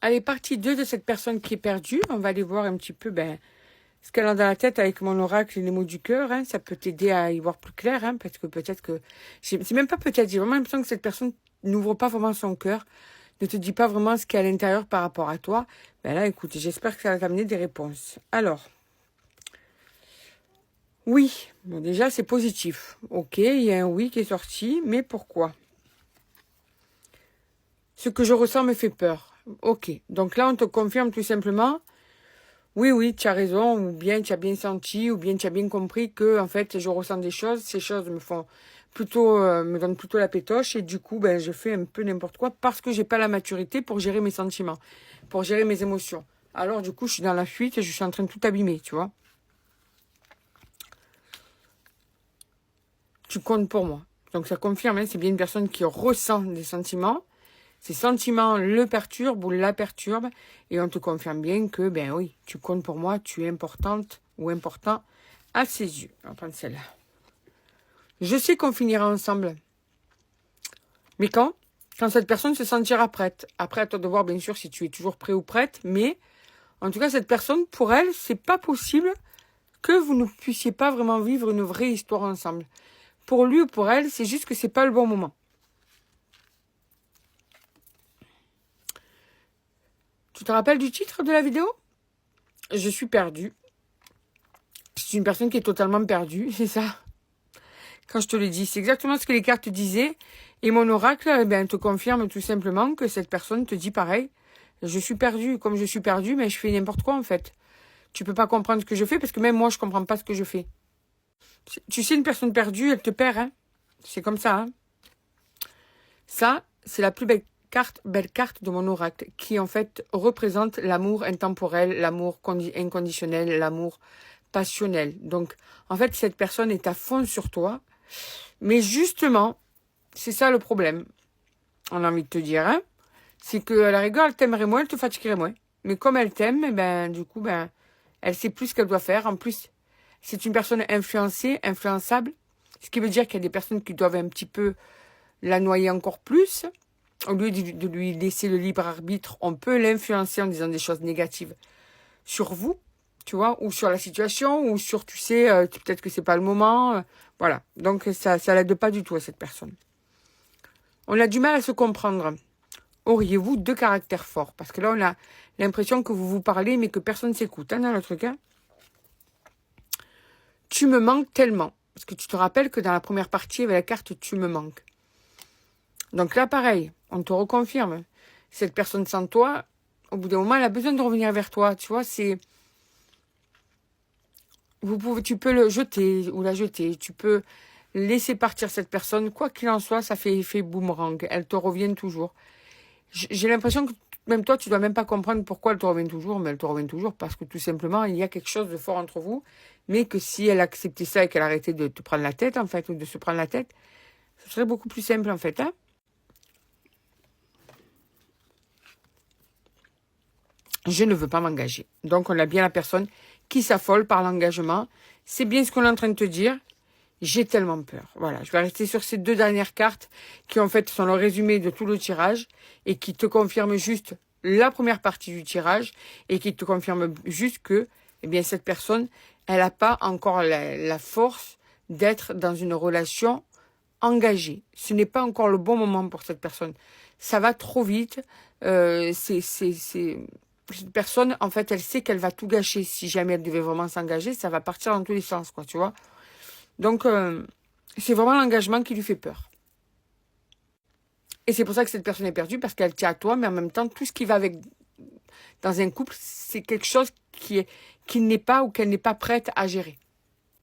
Allez, partie 2 de cette personne qui est perdue. On va aller voir un petit peu ce qu'elle a dans la tête avec mon oracle et les mots du cœur. Hein. Ça peut t'aider à y voir plus clair, hein, parce que peut-être que... C'est même pas peut-être, j'ai vraiment l'impression que cette personne n'ouvre pas vraiment son cœur, ne te dit pas vraiment ce qu'il y a à l'intérieur par rapport à toi. Ben là, écoute, j'espère que ça va t'amener des réponses. Alors, oui, bon déjà c'est positif. Ok, il y a un oui qui est sorti, mais pourquoi? Ce que je ressens me fait peur. Ok, donc là on te confirme tout simplement, oui, tu as raison, ou bien tu as bien senti, ou bien tu as bien compris que en fait je ressens des choses, ces choses me font plutôt, me donnent plutôt la pétoche, et du coup je fais un peu n'importe quoi parce que j'ai pas la maturité pour gérer mes sentiments, pour gérer mes émotions. Alors du coup je suis dans la fuite et je suis en train de tout abîmer, tu vois. Tu comptes pour moi. Donc ça confirme, hein, c'est bien une personne qui ressent des sentiments. Ces sentiments le perturbent ou la perturbent. Et on te confirme bien que, oui, tu comptes pour moi, tu es importante ou important à ses yeux. On va prendre celle-là. Je sais qu'on finira ensemble. Mais quand? Quand cette personne se sentira prête. Après, à toi de voir, bien sûr, si tu es toujours prêt ou prête. Mais, en tout cas, cette personne, pour elle, c'est pas possible que vous ne puissiez pas vraiment vivre une vraie histoire ensemble. Pour lui ou pour elle, c'est juste que c'est pas le bon moment. Tu te rappelles du titre de la vidéo? Je suis perdue. C'est une personne qui est totalement perdue, c'est ça. Quand je te le dis, c'est exactement ce que les cartes disaient. Et mon oracle, te confirme tout simplement que cette personne te dit pareil. Je suis perdue. Comme je suis perdue, mais je fais n'importe quoi en fait. Tu peux pas comprendre ce que je fais parce que même moi, je comprends pas ce que je fais. Tu sais, une personne perdue, elle te perd, hein. C'est comme ça, hein. Ça, c'est la plus belle carte de mon oracle, qui en fait représente l'amour intemporel, l'amour inconditionnel, l'amour passionnel. Donc, en fait, cette personne est à fond sur toi. Mais justement, c'est ça le problème. On a envie de te dire, hein. C'est que à la rigueur, elle t'aimerait moins, elle te fatiguerait moins. Mais comme elle t'aime, du coup, elle sait plus ce qu'elle doit faire. En plus, c'est une personne influencée, influençable. Ce qui veut dire qu'il y a des personnes qui doivent un petit peu la noyer encore plus. Au lieu de lui laisser le libre arbitre, on peut l'influencer en disant des choses négatives sur vous, tu vois, ou sur la situation, ou sur, tu sais, peut-être que c'est pas le moment. Voilà. Donc, ça l'aide pas du tout à cette personne. On a du mal à se comprendre. Auriez-vous deux caractères forts? Parce que là, on a l'impression que vous vous parlez, mais que personne ne s'écoute, hein, dans le truc, hein. Tu me manques tellement. Parce que tu te rappelles que dans la première partie, il y avait la carte tu me manques. Donc là, pareil, on te reconfirme. Cette personne sans toi, au bout d'un moment, elle a besoin de revenir vers toi. Tu vois, c'est... Tu peux le jeter ou la jeter. Tu peux laisser partir cette personne. Quoi qu'il en soit, ça fait effet boomerang. Elle te revient toujours. J'ai l'impression que même toi, tu dois même pas comprendre pourquoi elle te revient toujours. Mais elle te revient toujours parce que tout simplement, il y a quelque chose de fort entre vous. Mais que si elle acceptait ça et qu'elle arrêtait de te prendre la tête, en fait, ou de se prendre la tête, ce serait beaucoup plus simple, en fait, hein. Je ne veux pas m'engager. Donc, on a bien la personne qui s'affole par l'engagement. C'est bien ce qu'on est en train de te dire. J'ai tellement peur. Voilà, je vais rester sur ces deux dernières cartes qui, en fait, sont le résumé de tout le tirage et qui te confirment juste la première partie du tirage et qui te confirment juste que, eh bien, cette personne, elle n'a pas encore la force d'être dans une relation engagée. Ce n'est pas encore le bon moment pour cette personne. Ça va trop vite. Cette personne, en fait, elle sait qu'elle va tout gâcher. Si jamais elle devait vraiment s'engager, ça va partir dans tous les sens, quoi, tu vois. Donc, c'est vraiment l'engagement qui lui fait peur. Et c'est pour ça que cette personne est perdue, parce qu'elle tient à toi, mais en même temps, tout ce qui va avec dans un couple, c'est quelque chose qui n'est pas ou qu'elle n'est pas prête à gérer.